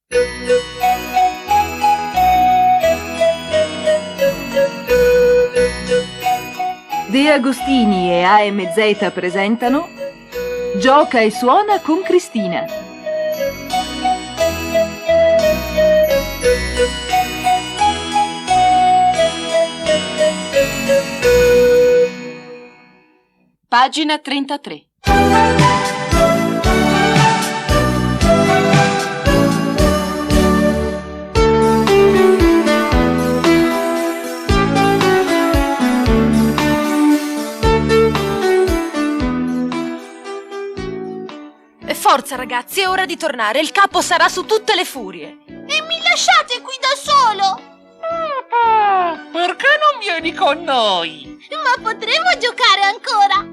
De Agostini e AMZ presentano Gioca e suona con Cristina. Pagina 33. Forza ragazzi, è ora di tornare, il capo sarà su tutte le furie. E mi lasciate qui da solo? Perché non vieni con noi? Ma potremo giocare ancora?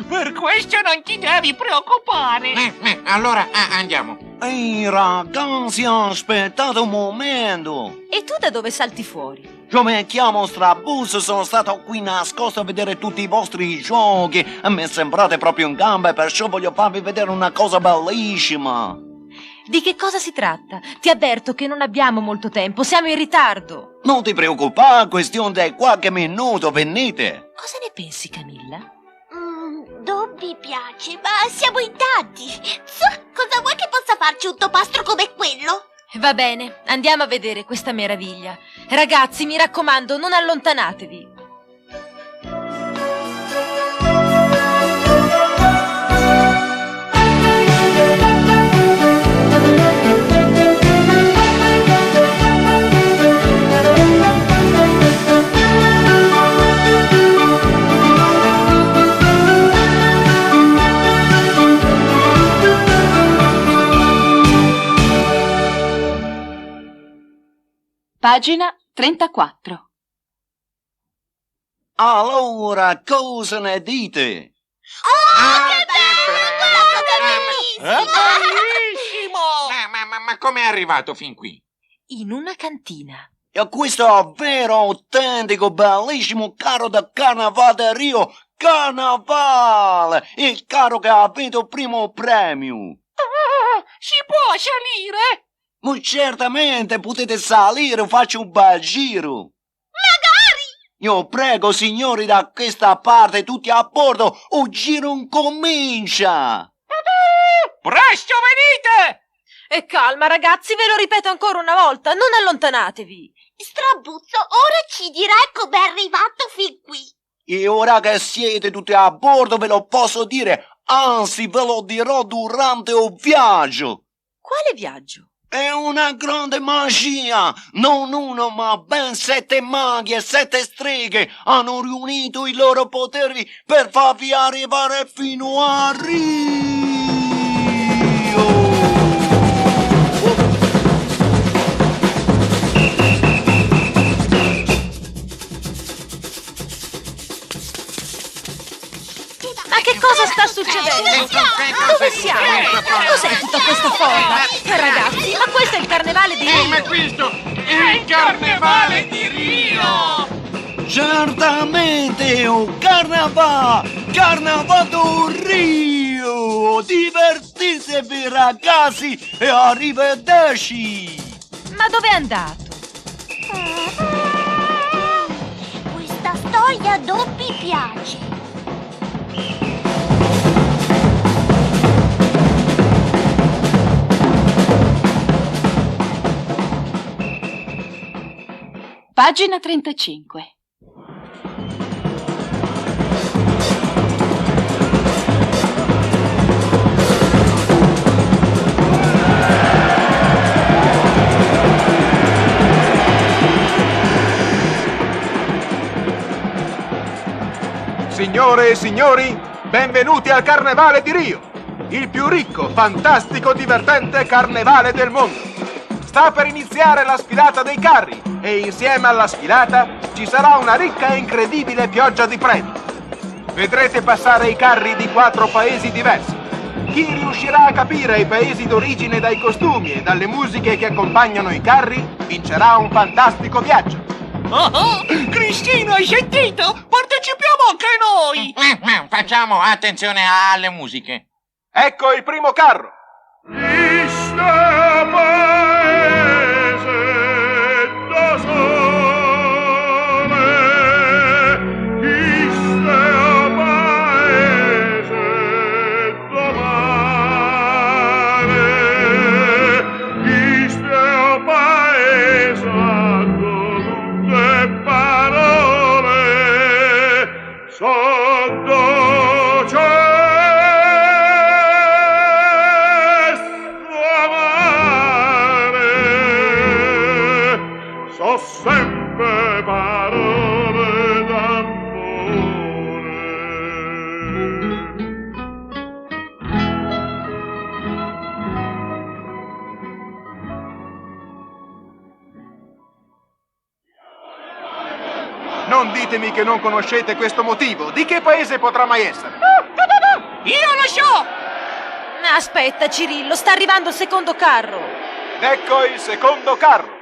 Per questo non ti devi preoccupare. Allora andiamo. Ehi ragazzi, aspettate un momento. E tu da dove salti fuori? Io mi chiamo Strabus, sono stato qui nascosto a vedere tutti i vostri giochi. A me sembrate proprio in gamba e perciò voglio farvi vedere una cosa bellissima. Di che cosa si tratta? Ti avverto che non abbiamo molto tempo, siamo in ritardo. Non ti preoccupare, questione di qualche minuto, venite. Cosa ne pensi, Camilla? Non mi piace, ma siamo in tanti. Cosa vuoi che possa farci un topastro come quello? Va bene, andiamo a vedere questa meraviglia. Ragazzi, mi raccomando, non allontanatevi. Pagina 34. Allora, cosa ne dite? Che bello! È bellissimo! Ma come è arrivato fin qui? In una cantina. E questo è un vero, autentico, bellissimo carro da Carnaval del Rio. Carnaval! Il carro che ha vinto il primo premio. Si può salire? Ma certamente potete salire, faccio un bel giro. Magari! Io prego, signori, da questa parte, tutti a bordo, il giro incomincia. Presto venite! E calma ragazzi, ve lo ripeto ancora una volta, non allontanatevi. Strabuzzo, ora ci dirai com'è arrivato fin qui. E ora che siete tutti a bordo ve lo posso dire, anzi ve lo dirò durante il viaggio. Quale viaggio? È una grande magia! Non uno, ma ben 7 maghi e 7 streghe hanno riunito i loro poteri per farvi arrivare fino a Rio! Ma che cosa sta succedendo? Dove siamo? Cos'è tutta questa folla? Ragazzi, ma questo è il carnevale di Rio! Ma questo è il carnevale di Rio! Certamente un carnaval! Carnaval del Rio! Divertitevi ragazzi e arrivederci! Ma dove è andato? Questa storia non mi piace. Pagina 35. Signore e signori, benvenuti al Carnevale di Rio, il più ricco, fantastico, divertente carnevale del mondo. Sta per iniziare la sfilata dei carri e insieme alla sfilata ci sarà una ricca e incredibile pioggia di premi. Vedrete passare i carri di 4 paesi diversi. Chi riuscirà a capire i paesi d'origine dai costumi e dalle musiche che accompagnano i carri vincerà un fantastico viaggio. Oh, Cristina, hai sentito? Partecipiamo anche noi! Facciamo attenzione alle musiche. Ecco il primo carro. Non ditemi che non conoscete questo motivo. Di che paese potrà mai essere? Io lo so! Aspetta, Cirillo, sta arrivando il secondo carro. Ecco il secondo carro.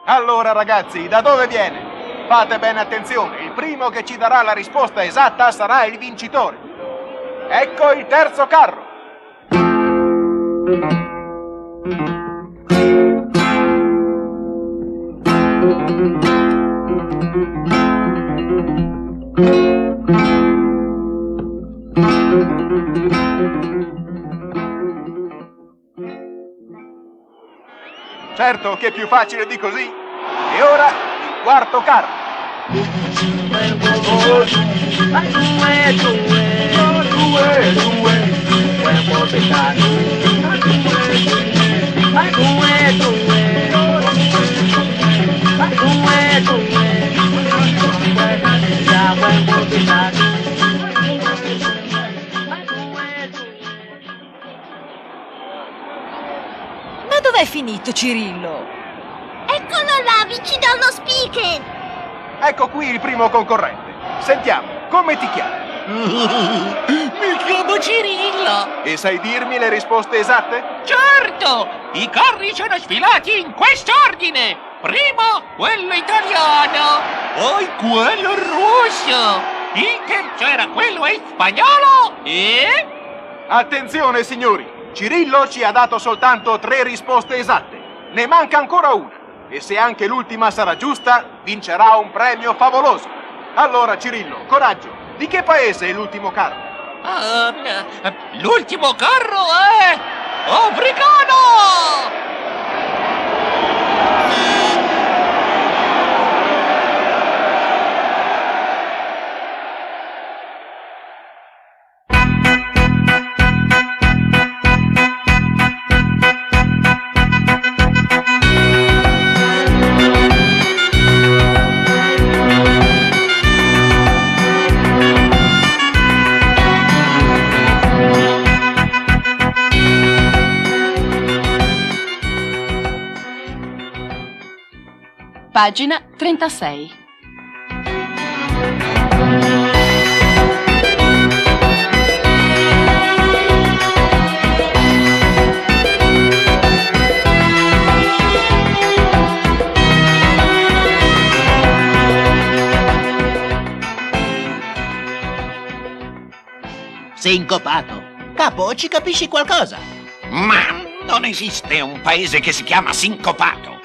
Allora ragazzi, da dove viene? Fate bene attenzione, il primo che ci darà la risposta esatta sarà il vincitore. Ecco il terzo carro. Certo che è più facile di così. E ora il quarto carro. Ma dov'è finito Cirillo? Eccolo là, vicino allo speaker! Ecco qui il primo concorrente. Sentiamo, come ti chiami? Mi chiamo Cirillo! E sai dirmi le risposte esatte? Certo! I carri sono sfilati in quest'ordine! Primo, quello italiano! Poi quello russo! Il terzo era quello spagnolo! E... Attenzione signori, Cirillo ci ha dato soltanto 3 risposte esatte. Ne manca ancora una. E se anche l'ultima sarà giusta, vincerà un premio favoloso. Allora Cirillo, coraggio, di che paese è l'ultimo carro? l'ultimo carro è... africano! Pagina 36. Sincopato. Capo, ci capisci qualcosa? Ma non esiste un paese che si chiama Sincopato.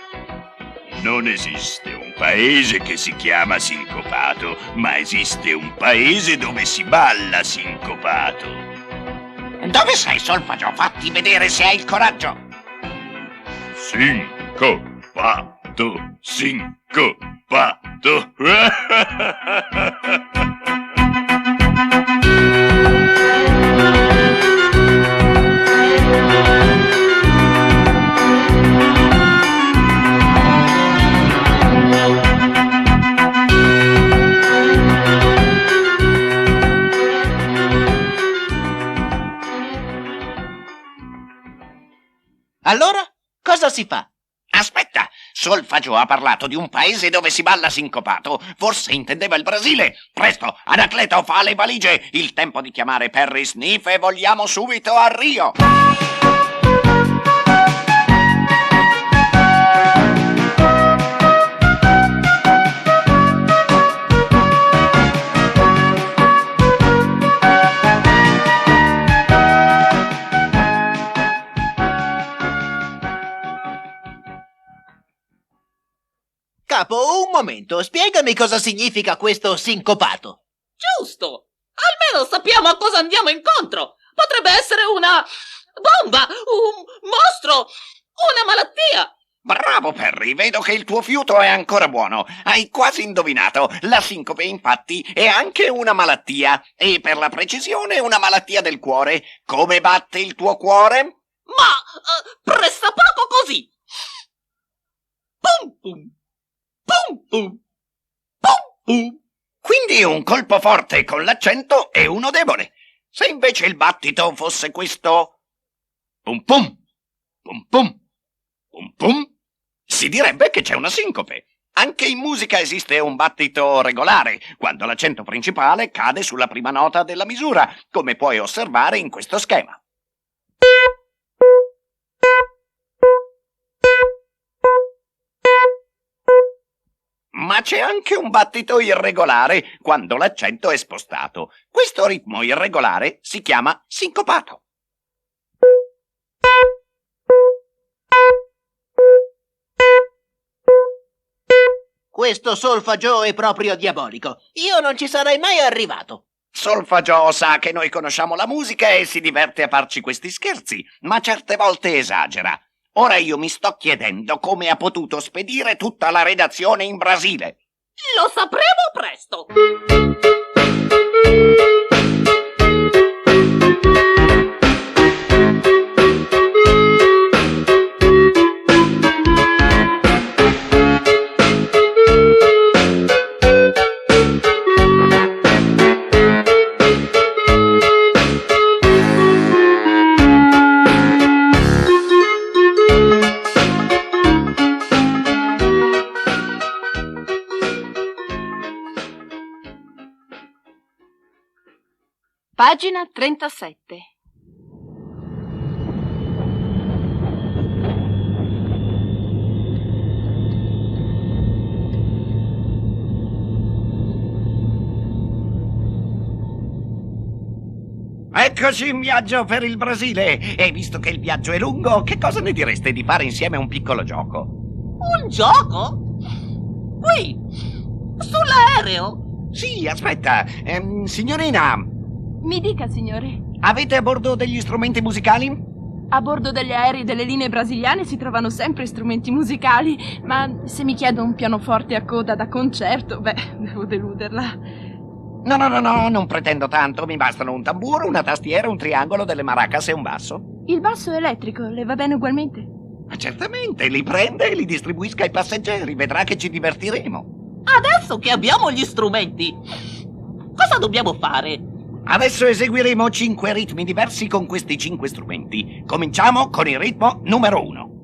Non esiste un paese che si chiama Sincopato, ma esiste un paese dove si balla sincopato. Dove sei, Solfagio? Fatti vedere se hai il coraggio. Sincopato, sincopato. Allora, cosa si fa? Aspetta, Solfagio ha parlato di un paese dove si balla sincopato. Forse intendeva il Brasile. Presto, Anacleto, fa le valigie. Il tempo di chiamare Perry Sniff e vogliamo subito a Rio. Capo, un momento, spiegami cosa significa questo sincopato. Giusto! Almeno sappiamo a cosa andiamo incontro! Potrebbe essere una bomba, un mostro, una malattia! Bravo Perry, vedo che il tuo fiuto è ancora buono. Hai quasi indovinato. La sincope, infatti, è anche una malattia. E per la precisione, una malattia del cuore. Come batte il tuo cuore? Ma presta poco così. Pum pum. Pum pum. Pum pum. Quindi un colpo forte con l'accento e uno debole. Se invece il battito fosse questo... Pum pum. Pum pum. Pum pum. Si direbbe che c'è una sincope. Anche in musica esiste un battito regolare, quando l'accento principale cade sulla prima nota della misura, come puoi osservare in questo schema. Ma c'è anche un battito irregolare, quando l'accento è spostato. Questo ritmo irregolare si chiama sincopato. Questo solfagio è proprio diabolico. Io non ci sarei mai arrivato. Solfagio sa che noi conosciamo la musica e si diverte a farci questi scherzi, ma certe volte esagera. Ora io mi sto chiedendo come ha potuto spedire tutta la redazione in Brasile. Lo sapremo presto. Pagina 37. Eccoci in viaggio per il Brasile. E visto che il viaggio è lungo, che cosa ne direste di fare insieme un piccolo gioco? Un gioco? Qui? Sull'aereo? Sì, aspetta. Signorina, Mi dica, signore. avete a bordo degli strumenti musicali? A bordo degli aerei delle linee brasiliane si trovano sempre strumenti musicali, ma se mi chiedo un pianoforte a coda da concerto, devo deluderla. No, non pretendo tanto. Mi bastano un tamburo, una tastiera, un triangolo, delle maracas e un basso. Il basso elettrico le va bene ugualmente? Ma certamente, li prende e li distribuisca ai passeggeri. Vedrà che ci divertiremo. Adesso che abbiamo gli strumenti, cosa dobbiamo fare? Adesso eseguiremo 5 ritmi diversi con questi 5 strumenti. Cominciamo con il ritmo numero 1.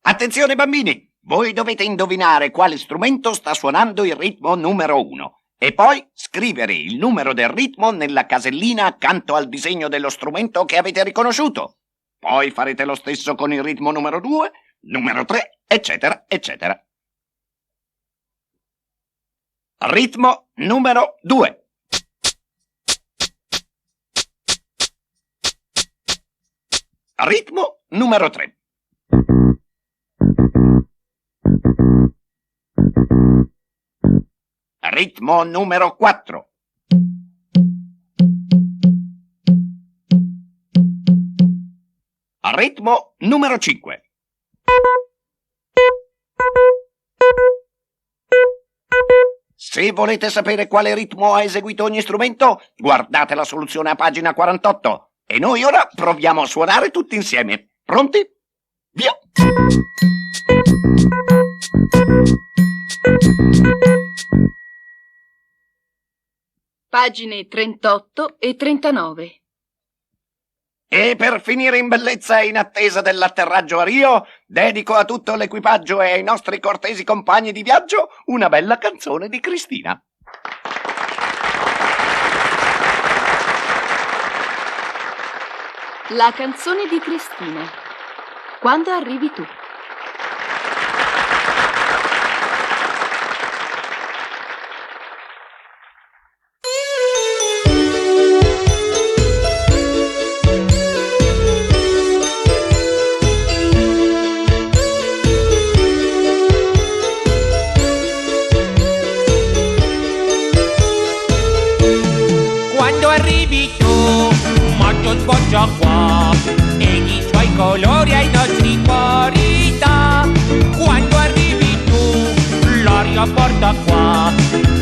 Attenzione bambini, voi dovete indovinare quale strumento sta suonando il ritmo numero 1 e poi scrivere il numero del ritmo nella casellina accanto al disegno dello strumento che avete riconosciuto. Poi farete lo stesso con il ritmo numero 2, numero 3, eccetera, eccetera. Ritmo numero 2. Ritmo numero 3. Ritmo numero 4. Ritmo numero 5. Se volete sapere quale ritmo ha eseguito ogni strumento, guardate la soluzione a pagina 48. E noi ora proviamo a suonare tutti insieme. Pronti? Via! Pagine 38 e 39. E per finire in bellezza e in attesa dell'atterraggio a Rio, dedico a tutto l'equipaggio e ai nostri cortesi compagni di viaggio una bella canzone di Cristina. La canzone di Cristina. Quando arrivi tu. Quando arrivi porta qua ed i suoi colori ai nostri cuori dà. Quando arrivi tu, l'aria porta qua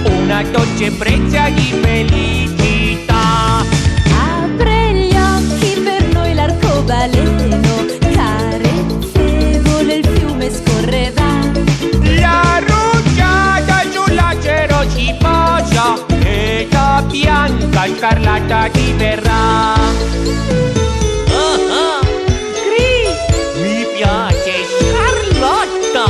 una dolce brezza di felicità. Apre gli occhi, per noi l'arcobaleno, carezzevole il fiume scorrerà. La rugiada sull'acero si posa e da bianca scarlatta diverrà. Mi piace Scarlatta.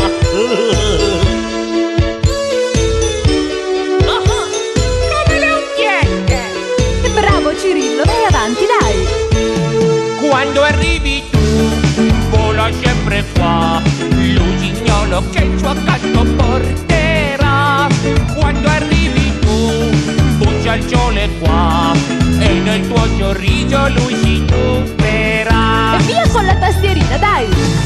Come le unghie. Bravo Cirillo, vai avanti, dai! Quando arrivi tu, vola sempre qua l'usignolo che il suo canto porterà. Quando arrivi tu, bucia il sole qua e nel tuo sorriso lui si tufferà. E via con la tastierina, dai!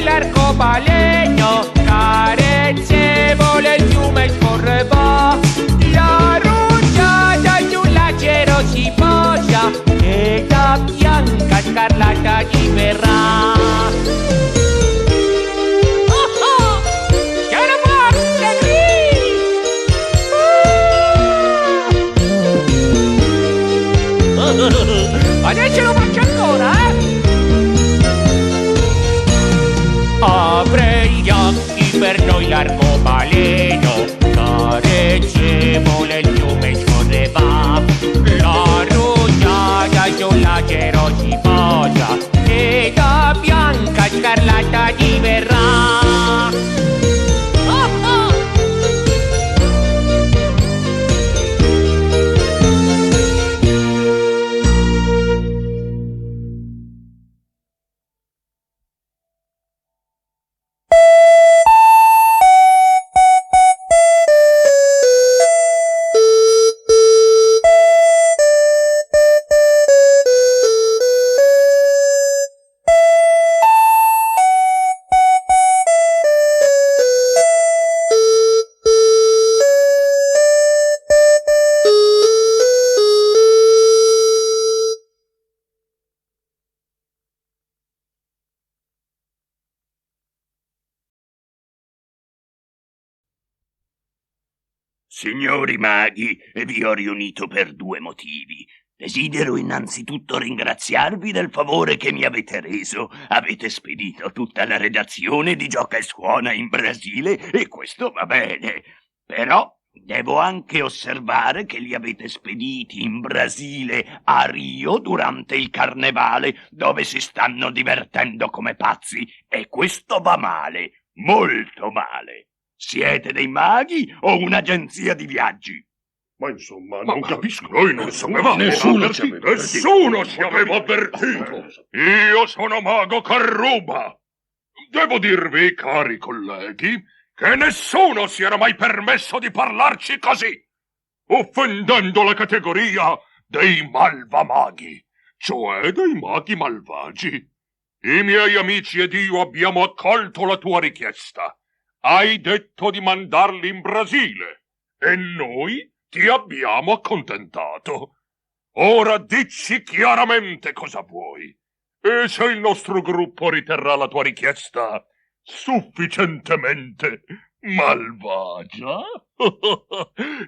L'arcobaleno carezzevole il fiume scorre va. La rugiada sull'acero si posa e da bianca scarlatta diverrà. Pianoforte, Chris! Adesso lo faccio ancora, Apre gli occhi, per noi l'arcobaleno, carezzevole il fiume scorre va. La rugiada sull'acero si posa e da bianca scarlatta diverrà. Signori maghi, vi ho riunito per due motivi. Desidero innanzitutto ringraziarvi del favore che mi avete reso. Avete spedito tutta la redazione di Gioca e Suona in Brasile e questo va bene. Però devo anche osservare che li avete spediti in Brasile, a Rio, durante il carnevale, dove si stanno divertendo come pazzi. E questo va male, molto male. Siete dei maghi o un'agenzia di viaggi? Ma insomma, non capisco. Noi non sapevamo. Nessuno ci aveva avvertito. Io sono Mago Carruba. Devo dirvi, cari colleghi, che nessuno si era mai permesso di parlarci così, offendendo la categoria dei malvamaghi, cioè dei maghi malvagi. I miei amici ed io abbiamo accolto la tua richiesta. Hai detto di mandarli in Brasile e noi ti abbiamo accontentato. Ora dici chiaramente cosa vuoi e se il nostro gruppo riterrà la tua richiesta sufficientemente malvagia,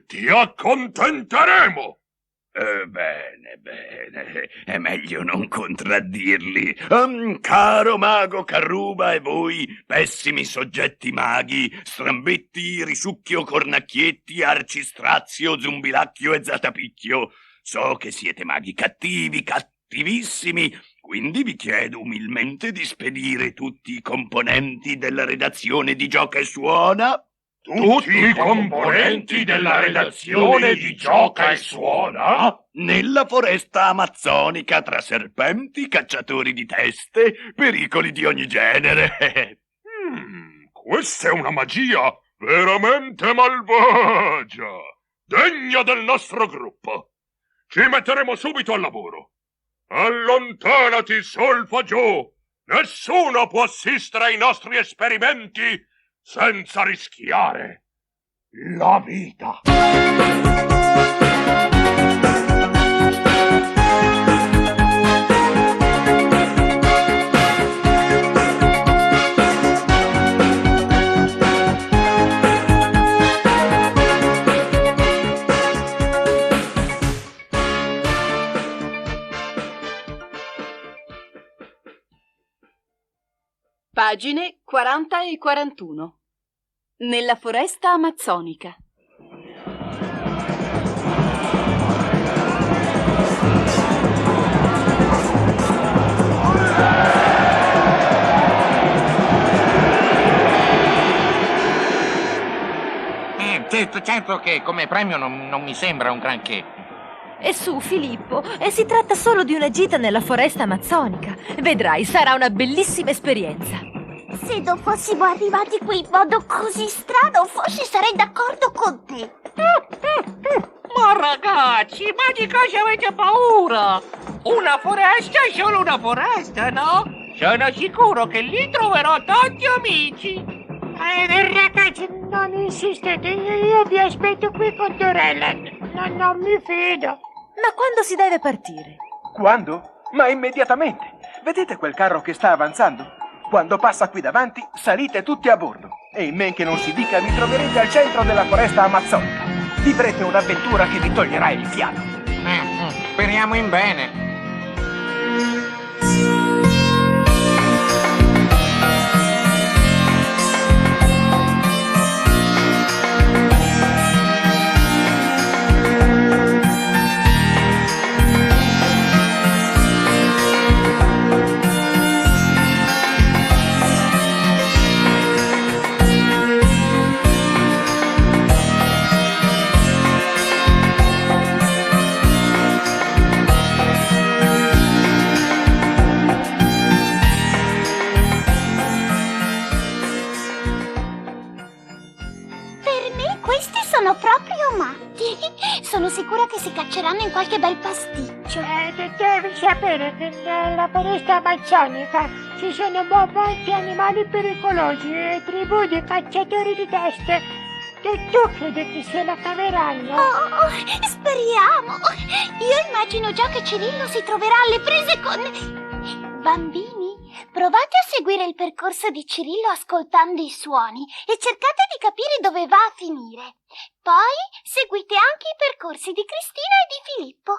ti accontenteremo. Bene, è meglio non contraddirli. Caro mago Carruba e voi, pessimi soggetti maghi, strambetti, risucchio, cornacchietti, arcistrazio, zumbilacchio e zatapicchio, so che siete maghi cattivi, cattivissimi, quindi vi chiedo umilmente di spedire tutti i componenti della redazione di Gioca e Suona. Tutti i componenti della redazione di Gioca e Suona? Nella foresta amazzonica tra serpenti, cacciatori di teste, pericoli di ogni genere. Questa è una magia veramente malvagia, degna del nostro gruppo. Ci metteremo subito al lavoro. Allontanati, Solfaggiù! Nessuno può assistere ai nostri esperimenti senza rischiare la vita. Pagine 40 e 41. Nella foresta amazzonica. Certo che come premio non mi sembra un granché. E su, Filippo, e si tratta solo di una gita nella foresta amazzonica. Vedrai, sarà una bellissima esperienza. Se non fossimo arrivati qui in modo così strano, forse sarei d'accordo con te. Ma ragazzi, ma di cosa avete paura? Una foresta è solo una foresta, no? Sono sicuro che lì troverò tanti amici. Ragazzi, non insistete, io vi aspetto qui con Dorella. Non mi fido. Ma quando si deve partire? Quando? Ma immediatamente. Vedete quel carro che sta avanzando? Quando passa qui davanti, salite tutti a bordo. E in men che non si dica, vi troverete al centro della foresta amazzonica. Vivrete un'avventura che vi toglierà il fiato. Speriamo in bene. Sono sicura che si cacceranno in qualche bel pasticcio. Devi sapere che nella foresta amazzonica ci sono molti animali pericolosi e tribù di cacciatori di teste. E tu credi che se la caveranno? Oh, speriamo! Io immagino già che Cirillo si troverà alle prese con... Bambini, provate a seguire il percorso di Cirillo ascoltando i suoni e cercate di capire dove va a finire. Poi seguite anche i percorsi di Cristina e di Filippo.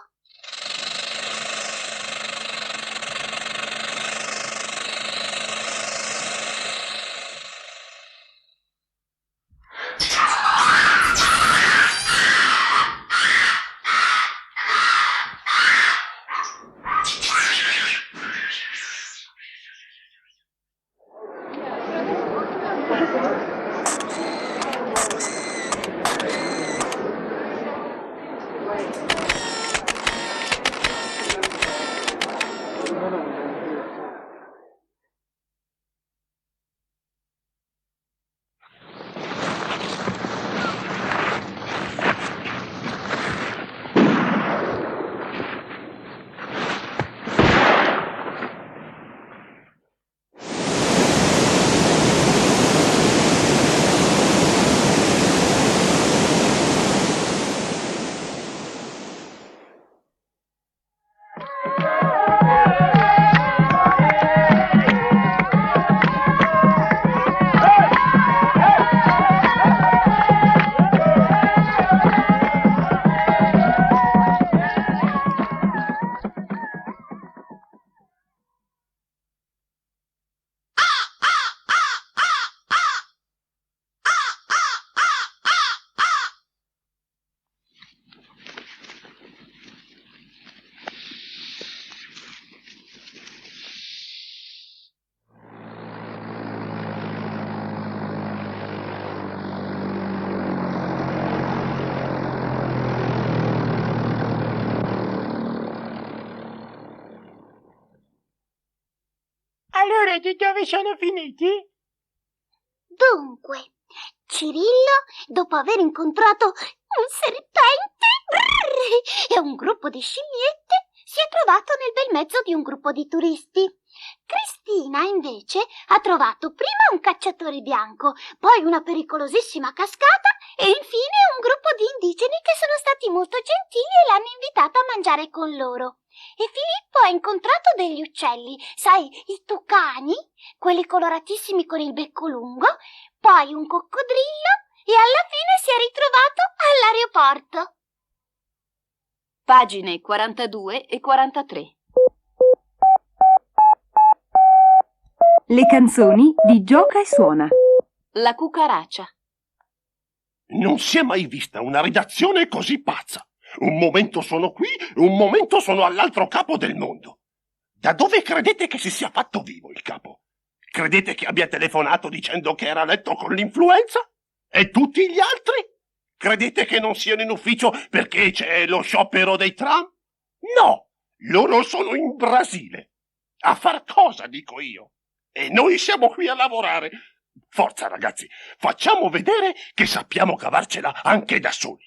Allora, di dove sono finiti? Dunque, Cirillo, dopo aver incontrato un serpente, e un gruppo di scimmiette si è trovato nel bel mezzo di un gruppo di turisti. Cristina, invece, ha trovato prima un cacciatore bianco, poi una pericolosissima cascata e infine un gruppo di indigeni che sono stati molto gentili e l'hanno invitata a mangiare con loro. E Filippo ha incontrato degli uccelli, sai, i tucani, quelli coloratissimi con il becco lungo, poi un coccodrillo e alla fine si è ritrovato all'aeroporto. Pagine 42 e 43. Le canzoni di Gioca e Suona. La cucaraccia. Non si è mai vista una redazione così pazza. Un momento sono qui, un momento sono all'altro capo del mondo. Da dove credete che si sia fatto vivo il capo? Credete che abbia telefonato dicendo che era a letto con l'influenza? E tutti gli altri? Credete che non siano in ufficio perché c'è lo sciopero dei tram? No, loro sono in Brasile. A far cosa, dico io? E noi siamo qui a lavorare. Forza, ragazzi, facciamo vedere che sappiamo cavarcela anche da soli.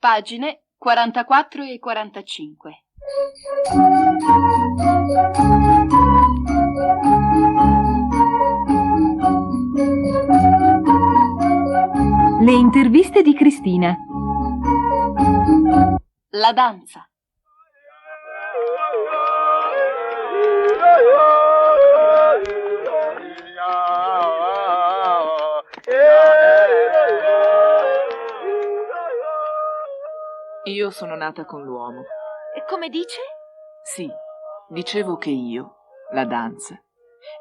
Pagine 44 e 45. Le interviste di Cristina. La danza. Io sono nata con l'uomo. E come dice? Sì, dicevo che io, la danza,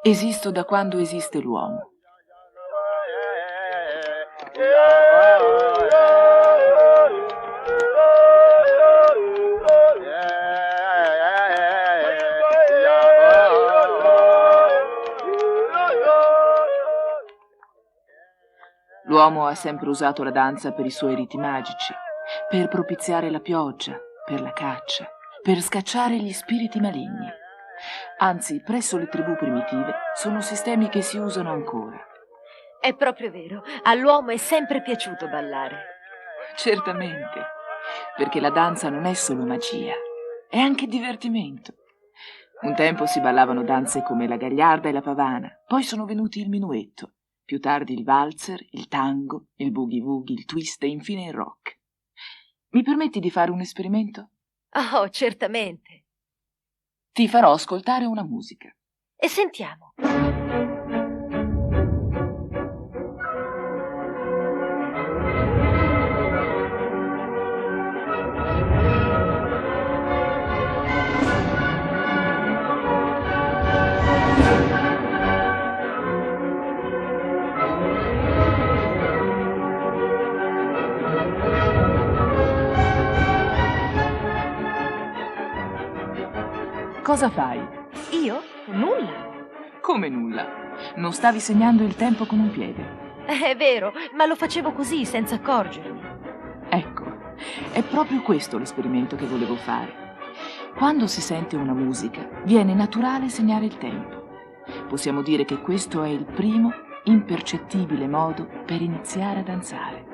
esisto da quando esiste l'uomo. L'uomo ha sempre usato la danza per i suoi riti magici, per propiziare la pioggia, per la caccia, per scacciare gli spiriti maligni. Anzi, presso le tribù primitive sono sistemi che si usano ancora. È proprio vero, all'uomo è sempre piaciuto ballare. Certamente, perché la danza non è solo magia, è anche divertimento. Un tempo si ballavano danze come la gagliarda e la pavana, poi sono venuti il minuetto, più tardi il valzer, il tango, il boogie woogie, il twist e infine il rock. Mi permetti di fare un esperimento? Oh, certamente. Ti farò ascoltare una musica. E sentiamo. Cosa fai? Io? Nulla. Come nulla? Non stavi segnando il tempo con un piede? È vero, ma lo facevo così, senza accorgermi. Ecco, è proprio questo l'esperimento che volevo fare. Quando si sente una musica, viene naturale segnare il tempo. Possiamo dire che questo è il primo, impercettibile modo per iniziare a danzare.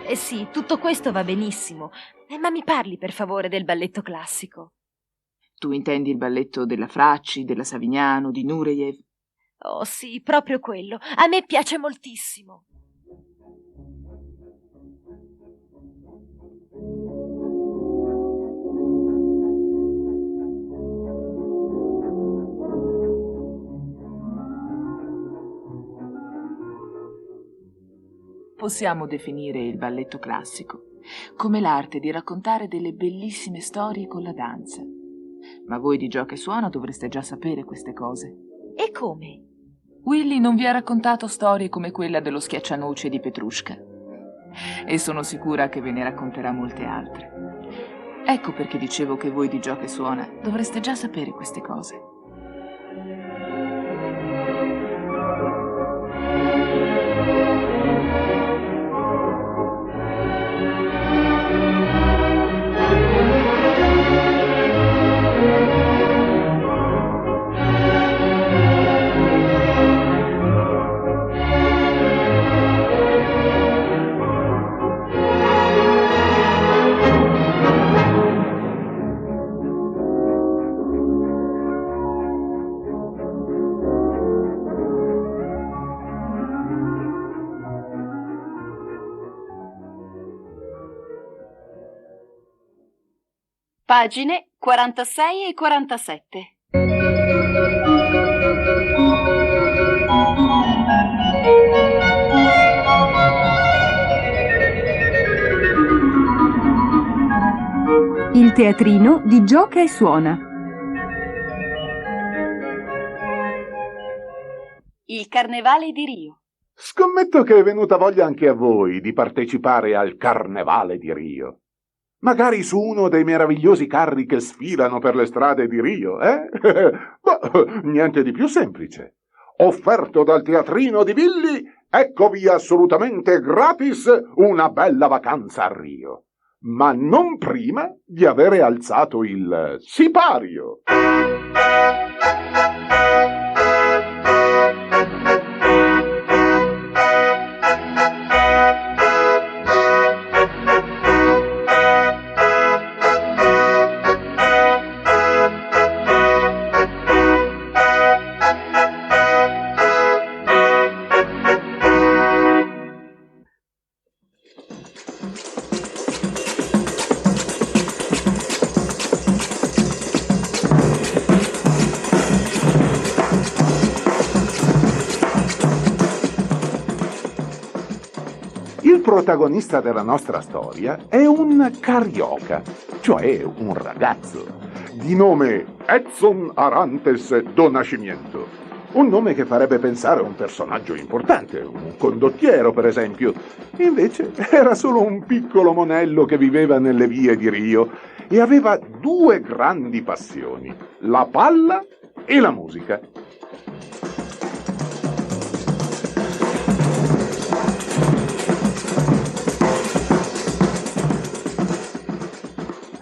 Eh sì, tutto questo va benissimo, ma mi parli per favore del balletto classico. Tu intendi il balletto della Fracci, della Savignano, di Nureyev? Oh sì, proprio quello. A me piace moltissimo. Possiamo definire il balletto classico come l'arte di raccontare delle bellissime storie con la danza. Ma voi di Gioca e Suona dovreste già sapere queste cose. E come? Willy non vi ha raccontato storie come quella dello schiaccianoce di Petrushka. E sono sicura che ve ne racconterà molte altre. Ecco perché dicevo che voi di Gioca e Suona dovreste già sapere queste cose. Pagine 46 e 47. Il teatrino di Gioca e Suona. Il Carnevale di Rio. Scommetto che è venuta voglia anche a voi di partecipare al Carnevale di Rio. Magari su uno dei meravigliosi carri che sfilano per le strade di Rio, eh? Beh, niente di più semplice. Offerto dal teatrino di Billy, eccovi assolutamente gratis una bella vacanza a Rio. Ma non prima di avere alzato il sipario. Il protagonista della nostra storia è un carioca, cioè un ragazzo, di nome Edson Arantes do Nascimento. Un nome che farebbe pensare a un personaggio importante, un condottiero per esempio. Invece era solo un piccolo monello che viveva nelle vie di Rio e aveva due grandi passioni, la palla e la musica.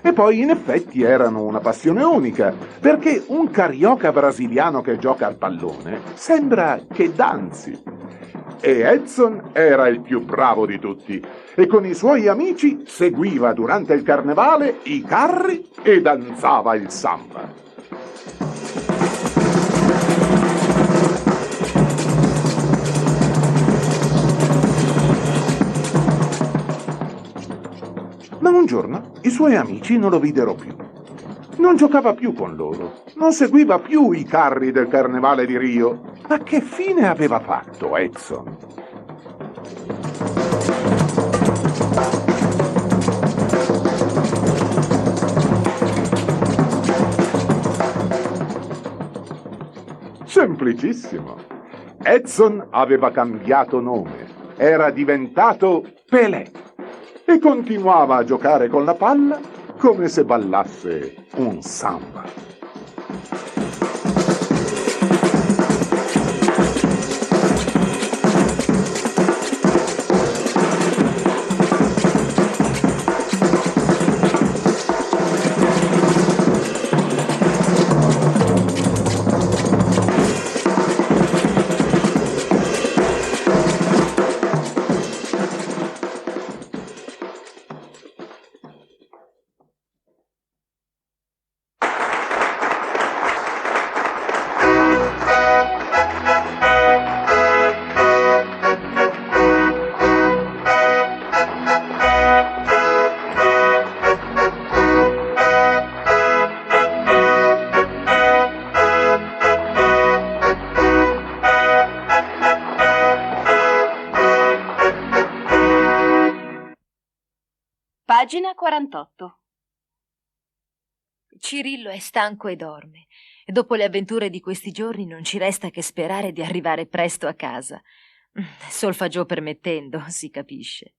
E poi in effetti erano una passione unica, perché un carioca brasiliano che gioca al pallone sembra che danzi. E Edson era il più bravo di tutti e con i suoi amici seguiva durante il carnevale i carri e danzava il samba. Ma un giorno i suoi amici non lo videro più Non giocava più con loro, non seguiva più i carri del Carnevale di Rio. Ma che fine aveva fatto Edson? Semplicissimo. Edson aveva cambiato nome, era diventato Pelé e continuava a giocare con la palla come se ballasse un samba. Pagina 48. Cirillo è stanco e dorme. Dopo le avventure di questi giorni non ci resta che sperare di arrivare presto a casa. Solfaggiò permettendo, si capisce.